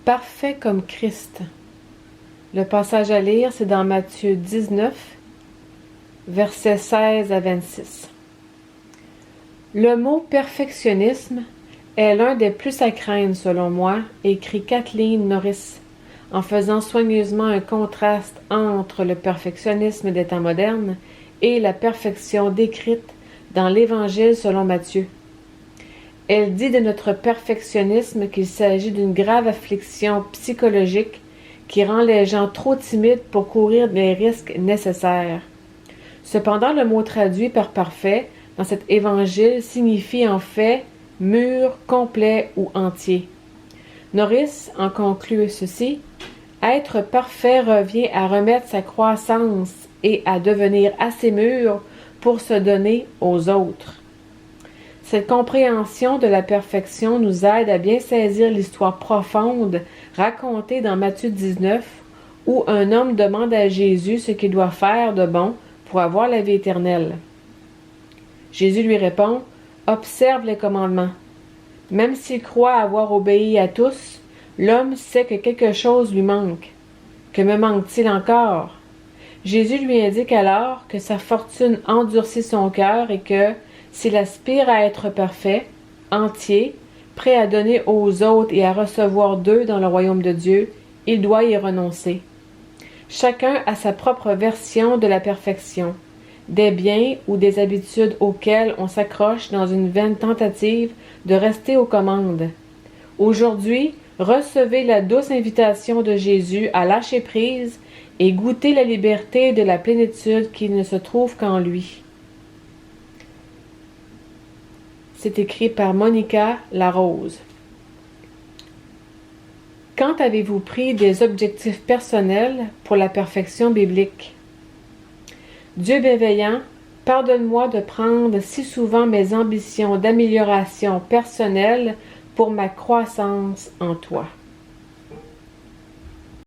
Parfait comme Christ. Le passage à lire, c'est dans Matthieu 19, versets 16 à 26. Le mot perfectionnisme est l'un des plus à craindre selon moi, écrit Kathleen Norris, en faisant soigneusement un contraste entre le perfectionnisme des temps modernes et la perfection décrite dans l'Évangile selon Matthieu. Elle dit de notre perfectionnisme qu'il s'agit d'une grave affliction psychologique qui rend les gens trop timides pour courir les risques nécessaires. Cependant, le mot traduit par parfait dans cet évangile signifie en fait mûr, complet ou entier. Norris en conclut ceci: être parfait revient à remettre sa croissance et à devenir assez mûr pour se donner aux autres. Cette compréhension de la perfection nous aide à bien saisir l'histoire profonde racontée dans Matthieu 19, où un homme demande à Jésus ce qu'il doit faire de bon pour avoir la vie éternelle. Jésus lui répond: « Observe les commandements. » Même s'il croit avoir obéi à tous, l'homme sait que quelque chose lui manque. Que me manque-t-il encore? Jésus lui indique alors que sa fortune endurcit son cœur et que, s'il aspire à être parfait, entier, prêt à donner aux autres et à recevoir d'eux dans le royaume de Dieu, il doit y renoncer. Chacun a sa propre version de la perfection, des biens ou des habitudes auxquelles on s'accroche dans une vaine tentative de rester aux commandes. Aujourd'hui, recevez la douce invitation de Jésus à lâcher prise et goûter la liberté de la plénitude qui ne se trouve qu'en lui. C'est écrit par Monica Larose. Quand avez-vous pris des objectifs personnels pour la perfection biblique? Dieu bienveillant, pardonne-moi de prendre si souvent mes ambitions d'amélioration personnelle pour ma croissance en toi.